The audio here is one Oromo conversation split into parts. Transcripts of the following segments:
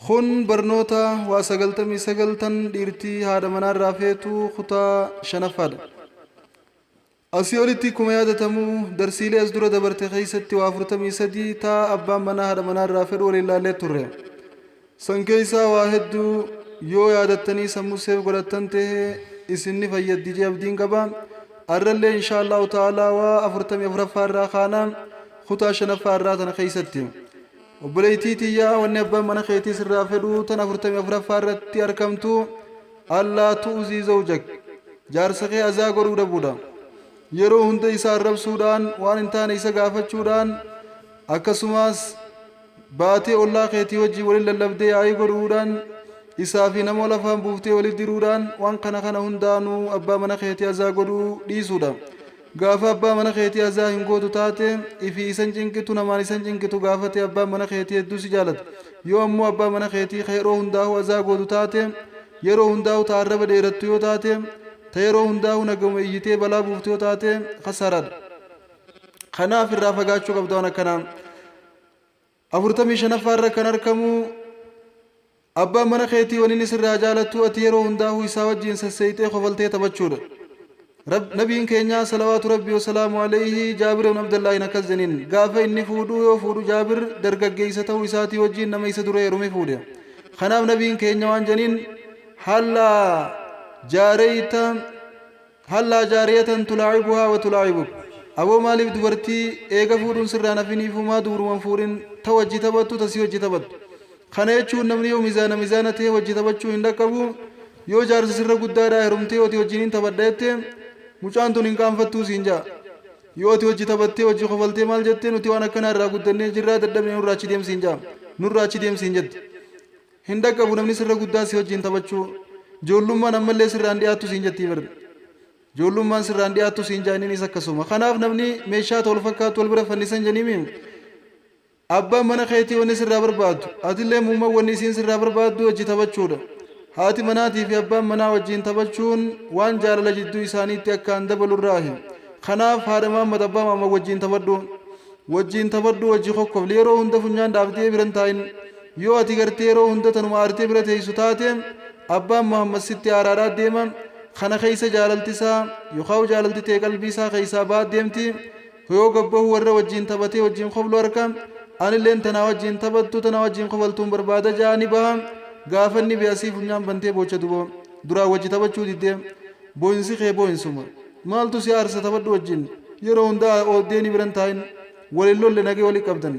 خن برنوتا واسقلتمي سقلتن ديرتي هذا منار رافيتو خطا شنفاد أسيولتي كما يادتمو درسيلي أزدور دبرت خيستي وافرتمي سدي تا أبا منا هذا منار رافيد ولله لتره سنكيسا واحدو يو يادتني سمو سيف قلتن ته إسني فيد دي جاب دين قبام أرلي إن شاء الله تعالى وافرتمي أفرفار راخانا خطا شنفار راتنا خيستي وبليتيتي يا ونبا من خيتي سرافدو تنفرتمي أفرفارتي أركمتو ألا تؤذي زوجك جارسخي أزاقرو دبودا يرو هند إسا الرب سودان وان انتان إسا غافت شودان أكسماس باتي الله خيتي وجي ولل اللبدي آي قرودان إسا في نمو لفهم بوفتي ولد درودان وان قنا هندانو أبا من خيتي أزاقرو دي سودان غافا أبا من خيتي أزا هنقودو تاتي إفي إسان جنكتو نمان إسان جنكتو غافتي أبا من خيتي يدو سجالت يوم أبا من خيتي خيرو هنداو أزاقودو تاتي يرو هنداو تعرب ديرتو يو تاتي تيرو هنداو نقوم إيتي بلا بوفتيو تاتي خسارات خنا في الرافقات شو قبضونا كنا أفرتمي شنفار كان أركمو أبا من خيتي ونيني سر رجالتو أتيرو هنداو يساوى جنس السيتي خفلتي تبتشور رب نبي كينيا صلوات ربي وسلام عليه جابر بن عبد الله نكزنين غافا إني فودو يو فودو جابر درقا جيسته ويساتي وجين نما يسدره يرمي فودي خناب نبي كينيا وان جنين حلا جارية تلاعبها وتلاعبك أبو مالك دبرتي إيغا فورون سرانا فيني فما دور منفورين توجي تبتو تسيوجي تبت خنيچو نمني وميزانته وجي تبتشو هندكبو يو جار سر قدادا هرمتي وتي وجينين تبدأتي مچان تو ننقام فتو سينجا يو تي وجي تبتي وجي خفلتي مال جتي نتي وانا كنا را قدني جرا ددبني نراچي ديم سينجا نراچي ديم سينجت هندكبو نمني سر قدا سيوجين تبتشو جولومان أمالي سراندي آتو سينجتي برد جولومان سراندي آتو سينجاني نيسا كسوما خناف نمني ميشات والفكات والبرا فنسان جنيمين أبا منا خيتي وني سرا بربادو أدلي موما وني سين سرا بربادو وجي تبچودا هاتي مناتي في أبا منا وجين تبچون وان جار لجدو إساني تيكان دبل الراهي خناف هارما مدبا ماما وجين تبدو وجي خوكف ليرو هند فنجان دافتي برنتاين يو أتي غرتيرو هند تنما آرتي برتي سوتاتي أبا محمد ستي آرارات ديما خنا خيسا جاللتسا يخاو جاللتي قلبيسا خيسا باد ديمتي هيو قبه ورّا وجين تبتي وجين خبلو أركام أنا اللين تنا وجين تبتو تنا وجين خبلتون بربادة جانبها غافني بياسيف نيام بنتي بوچا دوبو درا وجي تبچو ديدي بوينسي خي بوينسوما مالتو سيار ستبدو وجين يرو هندا او ديني برنتاين وللو لنگي ولي قبدن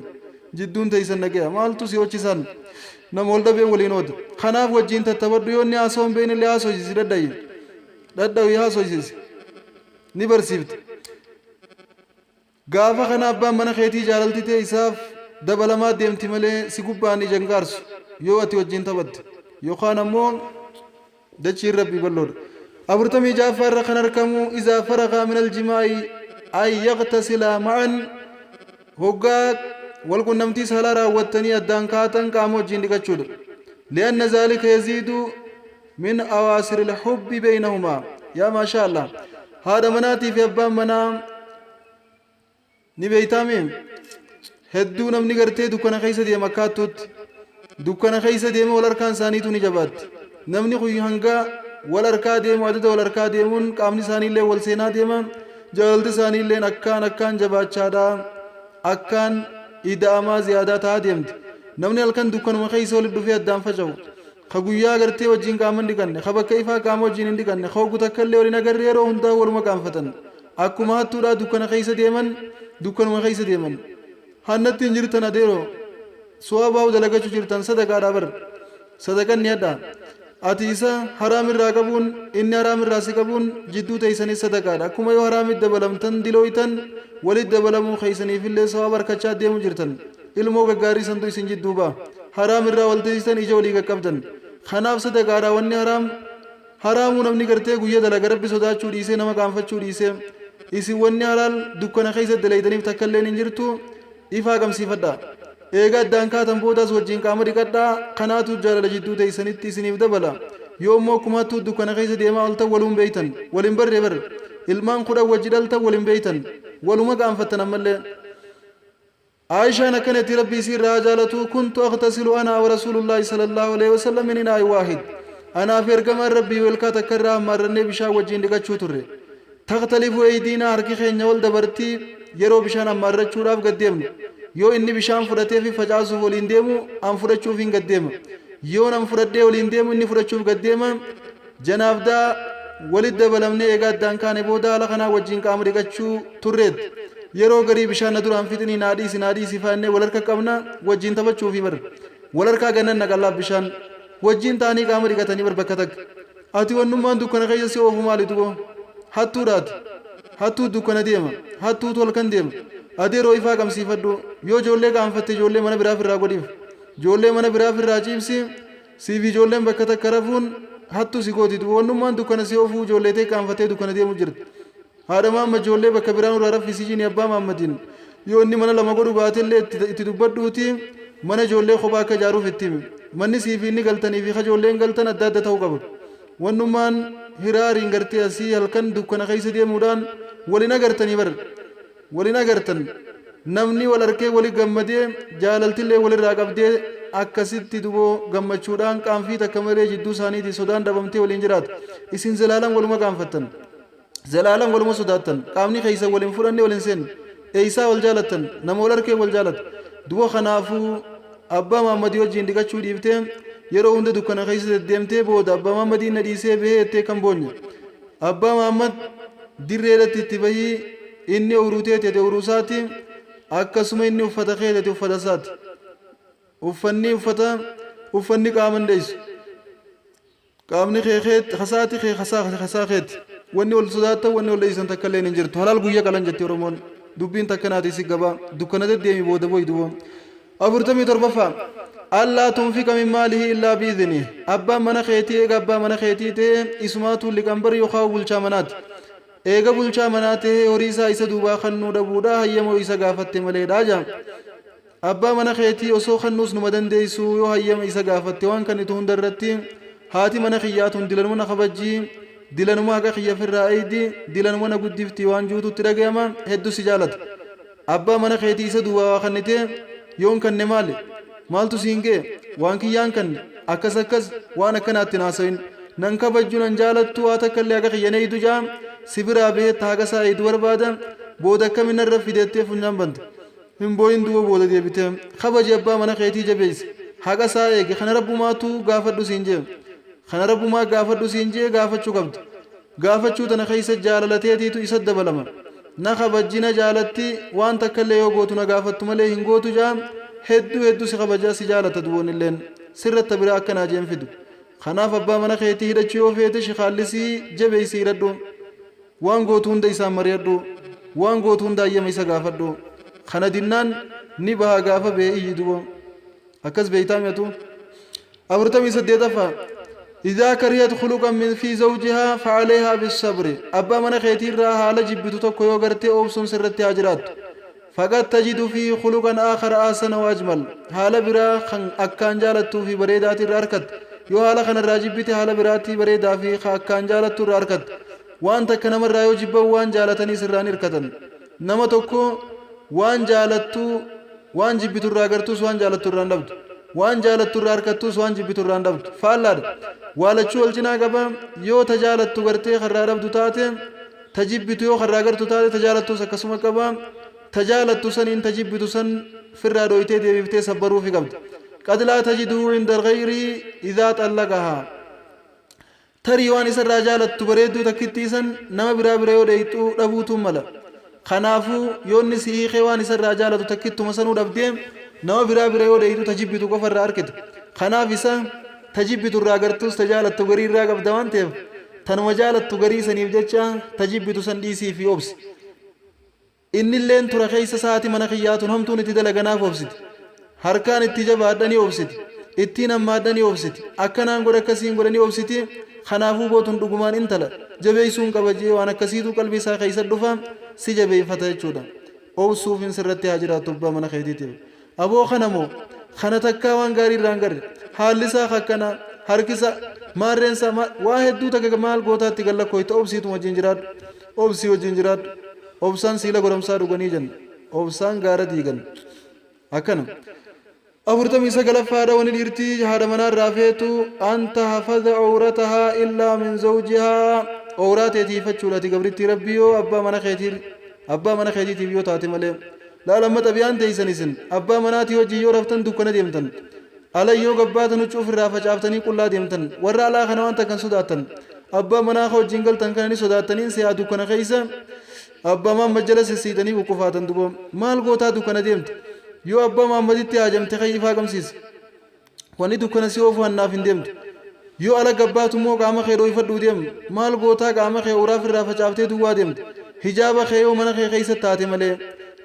جدون تيسن نگي مالتو سيوچيسان نمولدا بين ولينود خناف وجين تتبدو يوني اسوم بين اللي اسو جيسي دداي ياسو جيسي نبرسيفت غافا خناف با من خيتي جاللتي تي اساف دبلما ديمتي ملي سيغباني جنگارس يو اتي وجين تبد يو خانمو دچي ربي بلور ابرتمي جعفر خنركمو اذا فرغ من الجماع اي يغتسل معا هوغا والكن نمتي سهلا راوتني الدان كاتن قامو جندقچود لأن ذلك يزيد من أواسر الحب بينهما يا ما شاء الله هذا مناتي في أبان منا نبيتامين هدو نمني غرتي دكنا خيسة دي مكاتوت دكنا خيسة دي والأركان سانيتو نجبات نمني خوي هنگا والأركا دي معدد والأركا دي من قامني ساني اللي والسينا دي من جلد ساني اللي أكان جبات شادا أكان إداما زيادة تاديمت نمني الكن دكان مخيس ولد في الدام فجو خغويا غرتي وجين قامن دي كن خب كيفا قام وجين دي كن خو غتكل وري نغر يرو هندا ورما قام فتن اكما تورا دكان خيس ديمن دكان مخيس ديمن حنت انجرتنا ديرو سواباو دلگچ جرتن صدقه دابر صدقه نيدا اتيسا حرام الراقبون ان حرام الراسقبون جدو تيسني صدقه اكما يو حرام دبلمتن دلويتن ولد دبلمو خيسني في الله سوابر كچا ديمو جرتن علمو غاري سنتو سنجد دوبا حرام الرا ولتيسن اجولي قبدن خناف صدقه دا وني حرام نمني غرتي غيه دلگ ربي سوداچو ديسه نما قامفچو ديسه ايسي وني حلال دكنا خيس دليدني تكلن انجرتو إفا كم سيفدا إيجا دانكا تنبودا سوجين كامري كدا خناتو جارل جدو تيسنتي سنيف دبلا يوم مو كماتو دكنا خيس ديما ألتا ولوم بيتن ولم بر ilmaan kudha wajji dhalta waliin beeytan waluma gaanfattan ammallee عائشة نكنت ربي سير راجالته كنت أغتسل أنا ورسول الله صلى الله عليه وسلم من إناء واحد أنا في أرقام ربي والكا تكرر مرني بشا وجين لك شوتر تختلف أيدينا هركي خين ولد برتي يرو بشان مرة شوراف قديم يو إني بشان فرته في فجازو ولين ديمو أم فرتشو فين قديم يو نم فرده ولين ديمو إني فرتشو قديم جناب دا ولد بلمني إيقاد دان كان بودا لخنا وجين كامري قدشو ترد يرو غري بشان ندران فتني نادي سفاني ولركا قمنا وجين تبچو في بر ولركا غنن نقلا بشان وجين تاني كامري قتني بر بكتك أتي ونمان دكان غير سيوف مالي دو هاتو رات هاتو دكان ديما هاتو تولكن ديما أدي رويفا كم سيفدو يو جولي كام فتي جولي من برا في راغوديف جولي من برا في راجيب سيفي جولي بكتك كرفون هاتو سيكوتي دو ونمان دكان سيوفو جولي تي كام فتي دكان ديما جرد هذا ما مجولة بكبران ورا في سجين يبا محمدين يوني من لما قولوا باتل تدبردوتي من جولة خباك جارو في التيم من سيفيني قلتني في خجولة قلتنا دادة توقف ونمان هرارين قرتي أسي هلكن دكنا خيس دي مودان ولنا قرتني بر ولنا قرتن نمني والركي ولي قمدي جاللت اللي ولي راقب دي أكسيت تدبو قمتشودان كان في تكمري جدو ساني دي سودان دبمتي ولينجرات إسين زلالم ولما كان فتن زلالم ولما سوداتن قامني خيسا ولين فرني ولين سن إيسا والجالتن نمولر كي والجالت دو خنافو أبا محمد وجين ديكا چو ديبتين يرو هند دكنا خيسا ديمتي بود أبا محمد نديسي به اتي كمبوني أبا محمد ديريرت تتبهي إني أوروتي تتي أوروساتي أكسم إني أفتا خيلتي أفتا سات أفني قامن ديس قامني خيخيت خساتي خي خساخيت wanni wal sodaata wanni wal isan takkalleen hin jirtu halal guyyaa qalan jetti oromoon dubbiin takkanaati si gaba dukkana deddeemi booda boyduwo afurtamii torbaffaa allaa tunfiqa min maalihi illaa biidhini abbaan mana keetii eega abbaa mana keetii ta'e isumaatu liqambar yookaan bulchaa manaati eega bulchaa manaa ta'e horii isaa isa duubaa kannuu dhabuudha hayyamoo isa gaafatte maleedhaa jaa abbaa mana keetii osoo kannuus numa dandeessu yoo hayyama isa gaafatte waan kan itu hundarratti haati mana kiyyaatuun dilanuma na kabajjii dilanuma haqa kiyya firraa eeydi dilanuma na guddifti waan juututti dhagayama hedduu si jaalata abbaa mana keetii isa duubaa waa kannite yoon kanne maali maaltu siin gee waan kiyyaan kanne akkas waan akkanaatti naasawin nan kabajju nan jaalattu waa takkallee haqa kiyyan eeydu jaa si biraa beetta haqa isaa eeydu barbaada booda akkaminarra fideettee funyaan banta hin booyin duuba booda deebite kabaji abbaa mana keetii jabeeyse haqa isaa eege kana rabbumaatu gaafadhu siin jee kana rabbumaa gaafadhu siin jee gaafachuu qabdu gaafachuu tana keessa jaalalateetiitu isa dabalama na kabajjina jaalatti waan takkallee yoo gootu na gaafattu malee hin gootu jaa hedduu si kabajaa si jaalata duwwanilleen sirratta biraa akkanaa jeen fidu kanaaf abbaa mana keetii hidhachuu yoo feete shikaallisii jabeeysii hidhadhu waan gootu hunda isaan mari'adhu waan gootu hunda ayyama isa gaafadhu kana dinnaan ni baha gaafa bee iyyi dubo akkas beeytaa mi'atu afurtamii saddeetaffaa إذا كرهت خلقا من في زوجها فعليها بالصبر أبا من خيتير حال جبتو تكو يوغرتي أوبسون سرتي أجرات فقد تجد فيه خلقا آخر آسن وأجمل حال برا أكان جالتو في بريدات الراركت يو حال خن الراجبتي حال براتي بريدا في أكان جالتو الراركت وأنت كنمر رايو جبا وان جالتني سراني ركتن نما تكو وان جالتو وان جبتو الراغرتو وان جالتو الراندبت وان جالتو الراركتو وان جبتو الراندبت فالار والachuu walcinaa qaba yoo tajaalattu gartee karraa dhabdu taate tajibbitu yoo karraa gartu taate tajaalattus akkasuma qaba tajaalattu saniin tajibbitu san firraa dhoytee deebiftee sabbaruufi qabdi qad laa tajiduu inda alghayri idaa xallaqahaa tarii waan isarraa jaalattu bareedduu takkittiisan nama biraa yoo dheeyxuu dhabuutu mala kanaafuu yoonni si hiikee waan isarraa jaalatu takkittuma sanuu dhabdee nama biraa yoo dheeyxuu tajibbitu qofarraa arkite kanaaf isa tajibbitu irraa gartuus tajaalattu garii irraa qabda waan ta'eef tanuma jaalattu garii saniif jecha tajibbitu san dhiisii fi obsi innilleen tura keessa saati mana kiyyaatuun hamtuun itti dalaganaaf obsiti harkaan itti jabaadhanii obsiti ittiin hammaadhanii obsiti akkanaan godha akkasiin godhanii obsiti kanaafuu gootuun dhugumaan intala jabeeysuun qabajee waan akkasiitu qalbii isaa keessa dhufa si jabeeffata jechuudha obsuufin sirratti haa jiraattu abbaa mana keetiitiif aboo kanamoo kana takkaa waan gaarii irraan garre haallisaa akkana harkisa maarreensa waa hedduu takka maal gootaatti gallakkoyta obsiitu wajjin jiraadhu obsii wajjin jiraadhu obsaan siila goramsaa dhuganii jenna obsaan gaara diigan أكنم أفرتم يسقل فادا ونليرتي هذا منا رافيتو أنت حفظ عورتها إلا من زوجها عوراتي فتشولتي قبرتي ربيو أبا منا خيتي تبيو تاتي ملي لا لما تبيان تيسنسن أبا مناتي وجي يورفتن دكنا ديمتن على يو قبات نشوف الرافج عفتني كلها ديمتن ورا لا خنوان تكن سوداتن أبا منا خو جنگل تنكنني سوداتنين سيا دكنا خيسا أبا ما مجلس سيدني وقفاتن دبو مال غوتا دكنا ديمت يو أبا ما مدتي أجمت خيفا قمسيس وني دكنا سيوف هنافين ديمت يو على قبات مو قام خيرو يفدو ديم مال غوتا قام خير ورا في الرافج عفتي دوا ديمت حجاب خيو من خيسا تاتي ملي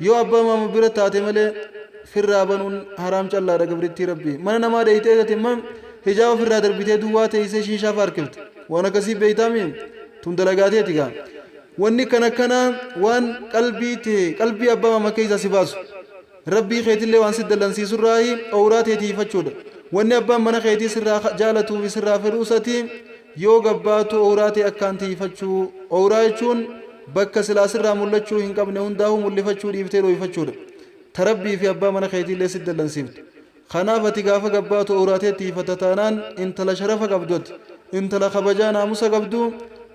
يو أبا ما مبرة تاتي ملي في الرابن حرام چلا رقبرتي ربي من نما ديته تمام حجاب في الرادر بيته دوات يسي شيشا فاركبت وانا كسي بيتامين تندلقاتي تيغا واني كنا وان قلبي أبا ما كيسا سباسو ربي خيت اللي وان سد لنسي سراهي أوراتي تي فچود واني أبا من خيتي سرا جالتو في سرا فروساتي يو قباتو أوراتي أكانتي فچو أوراتشون bakka silaasirraa mul'achuu hin qabne hundaa'u mul'ifachuu dhiiftee dhooyfachuudha tarabbii fi abbaa mana keetii illee si dallansiifte kanaaf ati gaafa gabbaatu awraateetti ifata taanaan intala sharafa qabdutti intala kabajaa naamusa qabdu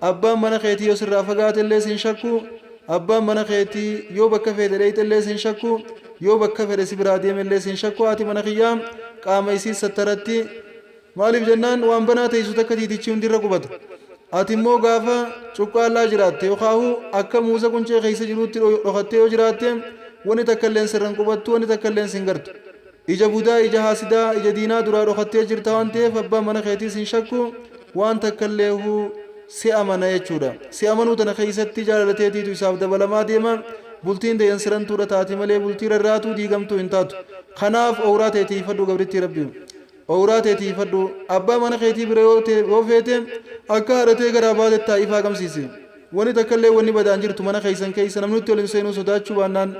abbaan mana keetii yoo sirraa fagaate illee sin shakku abbaan mana keetii yoo bakka fedhe dheeyte illee sin shakku yoo bakka fedhe si biraa deeme illee sin shakku ati mana kiyyaa qaama isii sattaratti maaliif jennaan waan banaa teessu takka tiitichi hundirra qubata ati immoo gaafa cuqqaallaa jiraatte yookaan akka muuza quncee keessa jiruutti dhokattee yoo jiraatte wani takka illee sirran qubattu wani takka illee sin gartu ija budaa ija haasidaa ija diinaa duraa dhokattee jirta waan ta'eef abbaan mana keetii sin shakku waan takka illee si amana jechuudha si amanuu tana keessatti jaalalateetiitu isaaf dabalamaa deema bultiin deeyan sirantuudha taati malee bultii rarraatuu diigamtuu hin taatu kanaaf awraa teetii fadhu gabritti rabbiin awraateetii fadhu abbaa mana keetii bira yoo feete akka haadhatee garaa baatettaa ifaa qabsiise wani takka illee wanni badaan jirtu mana keessan keessa namni nutti ol hin seenuu sodaachuu baannaan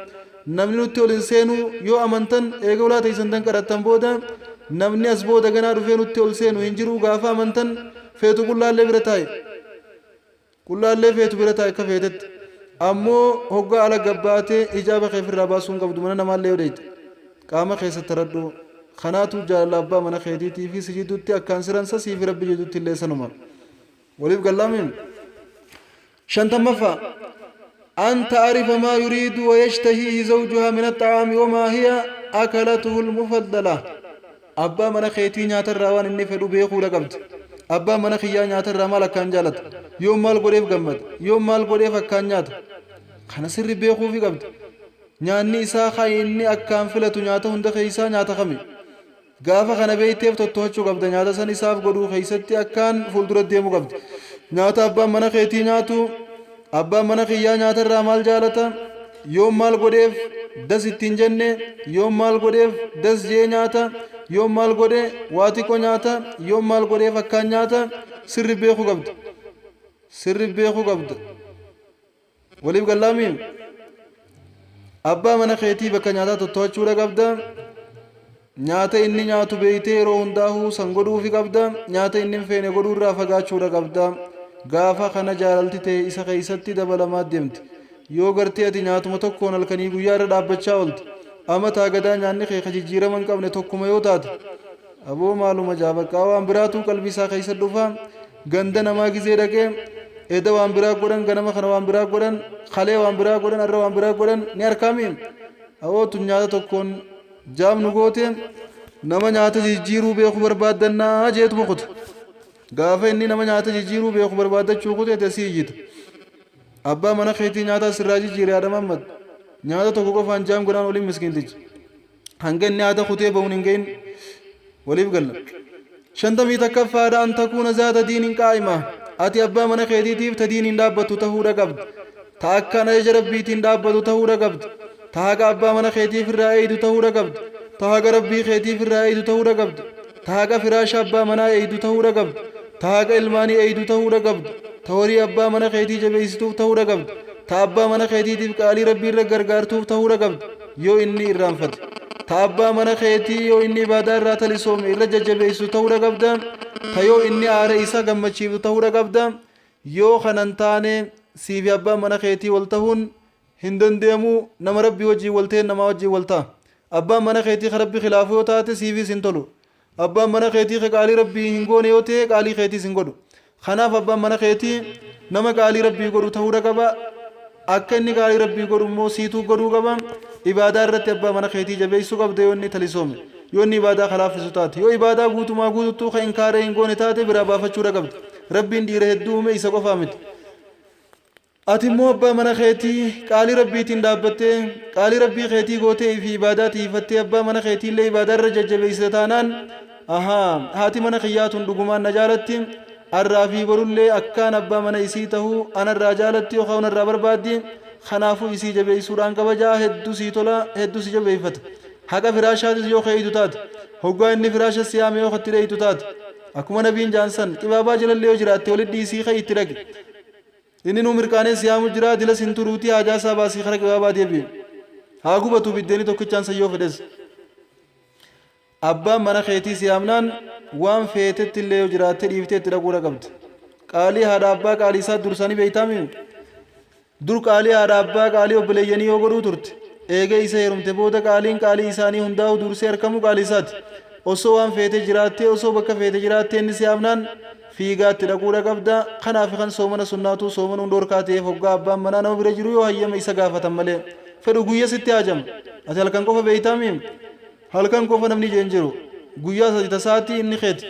namni nutti ol hin seenuu yoo amantan eega ulaa teessan tan qarattan booda namni as booda ganaa dhufee nutti ol seenu hin jiru gaafa amantan feetu qullaallee bira taa'e qullaallee feetu bira taa'e akka feetetti ammoo hoggaa ala gabbaatee ijaaba keefirraa baasuun qabdu mana namaallee yoo deeyte qaama keessatti radhu خناتو جال أبا من خيتي في سجدتي أكان سرن سي في ربي جدتي اللي سنما وليب قلامين شنتم مفا أن تعرف ما يريد ويشتهي زوجها من الطعام وما هي أكلته المفضلة أبا من خيتي ناتر روان إني فدو بيخو لقبت أبا من خيا ناتر رمال أكان جالت يوم مال قريف قمت يوم مال قريف أكان نات خنا سر بيخو في قبت نياني إسا خايني أكان فلتو ناتا هند خيسا ناتا خمي gaafa kana beeyteef tottoochuu qabda nyaata san isaaf godhuu keessatti akkaan fuuldura deemu qabdi nyaata abbaan mana keetii nyaatu abbaan mana kiyyaa nyaata irraa maal jaalata yoom maal godheef das ittiin jenne yoom maal godheef das jee nyaata yoom maal godhe waa xiqqoo nyaata yoom maal godheef akkaan nyaata sirri beekuu qabda waliif gallaamiin abbaa mana keetii bakka nyaataa tottoochuudha qabda nyaata inni nyaatu beeytee yeroo hundaa'uu san godhuufi qabda nyaata inni hin feene godhuurraa fagaachuudha qabda gaafa kana jaalalti ta'e isa keessatti dabalamaa deemti yoo gartee ati nyaatuma tokkoon halkanii guyyaa irra dhaabbachaa oolte ama taagadaa nyaanni kee jijjiirama hin qabne tokkuma yoo taate aboo maaluma jaabaqaa waan biraatu qalbii isaa keessa dhufa ganda namaa gizee dhaqee eda waan biraa godhan ganama kana waan biraa godhan kalee waan biraa godhan arra waan biraa godhan ni harkaamiin aboo tun nyaata tokkoon jaamnu goote nama nyaata jijjiiruu beeku barbaaddannaa jeetu boqotu gaafa inni nama nyaata jijjiiruu beeku barbaaddachuu kuteete sii iyyita abbaa mana keetii nyaata sirraa jijjiire Adam Ahmad nyaata tokko qofaan jaam godhaan waliin miskiintichi hanga inni nyaata kutee ba'uun hin gahin waliif galla shantamii takkaffaadha an takuuna zaata diiniin qaa'ima ati abbaa mana keetiitiif ta diiniin dhaabbattu ta'uudha qabdi ta akkaan ajaja rabbiitiin dhaabbatu ta'uudha qabdi ta haqa abbaa mana keetiif irraa eeydu ta'uudha qabdi ta haqa rabbii keetiif irraa eeydu ta'uudha qabdi ta haqa firaasha abbaa manaa eeydu ta'uudha qabdi ta haqa ilmaanii eeydu ta'uudha qabdi ta horii abbaa mana keetii jabeessituuf ta'uudha qabdi ta abbaa mana keetiitiif qaalii rabbii irra gargaartuuf ta'uudha qabdi yoo inni irraanfate ta abbaa mana keetii yoo inni ibaadaa irraa talisoome irra jajjabeessu ta'uudha qabda ta yoo inni aara isa gammachiiftu ta'uudha qabda yoo kanan taane siifi abbaa mana keetii wal ta'uun hin dandeemu nama rabbii wajjii waltee namaa wajjii waltaa أبا من خيتي خرب خلافه وتاتي سيفي سنتلو أبا من خيتي خقالي ربي هنقوني يوتي قالي خيتي سنقودو خناف أبا من خيتي نما قالي ربي قدو تهورا قبا أكني قالي ربي قدو مو سيتو قدو قبا إبادة رت أبا من خيتي جبيسو قبدا يوني تلسومي يوني إبادة خلاف ستاتي يو إبادة قوتو ما قوتو تو خينكاري هنقوني تاتي برابا فچورا قبد ربي ديره الدومي إسا قفامت أتمو أبا من خيتي قالي ربي تندابته قالي ربي خيتي قوتي في إباداتي فتي أبا من خيتي اللي إبادة رجج بيستانان هاتي من خيات لقمان نجالتي الرافي برولي أكان أبا من إسيته أنا الرجالتي وخون الرابر بادي خنافو إسي جبي سوران كبجا هدو سيتولا هدو سي جبي فت حقا فراشات يو خيتو تات هقا إني فراش السيام يو خطي تات أكما نبين جانسن كبابا جلال ليو جراتي ولد دي سي خيتي رق إني نمر كاني سيام جرا دل سنتروتي آجاسا باسي خرق بابا ديبي هاقو بطو بدني تو كچان سيو فدس أبا من خيتي سيامنان وان فيتت اللي يجرات ريفتي ترقورا قبض قالي هذا أبا قالي ساد درساني بيتامي در قالي هذا أبا قالي وبليني وغرو ترت إيجا إسا يرمت بودا قالي إساني هنداو درسي أركمو قالي ساد osoo waan feete jiraattee osoo bakka feete jiraattee inni siyaamnaan fiigaatti dhaquudha qabda kanaaf kan soomana sunnaatu soomana hundoorkaa ta'eef hoggaa abbaan manaa nama bira jiru yoo hayyama isa gaafatan malee fedhu guyya sitti haajama ati halkan qofa beeytaami halkan qofa namni jeen jiru guyyaa sadi tasaatii inni keeti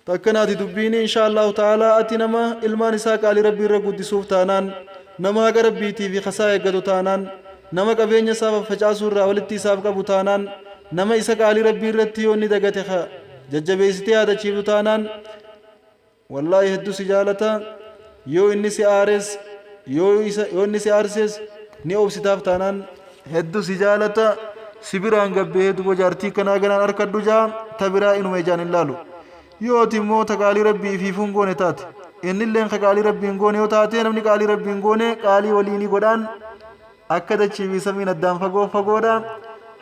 takkanaati dubbiini insha allahu ta'ala ati nama ilmaan isaa qaalii rabbii irra guddisuuf taanaan nama haqa rabbiitii fi kasaa eeggatu taanaan nama qabeenya isaa facaasuu irraa walitti isaaf qabu taanaan nama isa qaalii rabbii irratti yoo inni dagate jajjabeessitee yaadachiiftu taanaan wallaahi hedduu si jaalata yoo inni si aares yoo inni si aarses ni obsitaaf taanaan hedduu si jaalata si biraan gabbee duba jaartii kanaa ganaan harkadhu jaa ta biraa inuma ijaan hin laalu yoo ati immoo ta qaalii rabbii ifiifuun goone taate innilleen ka qaalii rabbiin goone yoo taate namni qaalii rabbiin goone qaalii waliinii godhaan akka dachiifi samiin addaan fagoodha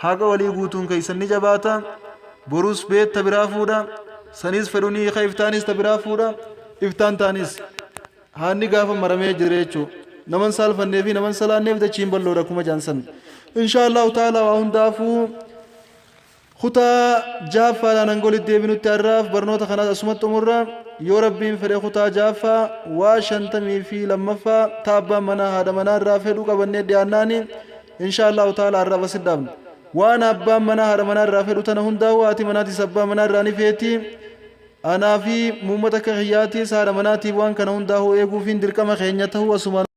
haqa walii guutuun keeysan ni jabaata borus beet ta biraa fuudha sanis fedhunii ka iftaanis ta biraa fuudha iftaan taanis haanni gaafa maramee jira jechuu naman saalfannee fi naman salaanneef dachiin balloodha kuma jaansan insha allahu ta'ala waa hundaafuu kutaa jaaffaadhaan angolitti deebinutti har'aaf barnoota kanaas asumatti xumurra yoo rabbiin fedhe kutaa jaaffaa waa 52 ta abbaan manaa haadha manaa irraa fedhuu qabannee dhiyaannaani insha allahu ta'ala har'aaf asit dhaabna waan abbaan manaa haadha manaa irraa fedhu tana hundaa'u haati manaatis abbaa manaa irraa ni feeti anaa fi muummata akka kiyyaatiis haadha manaatiif waan kana hundaa'u eeguufiin dirqama keenya ta'uu asumaan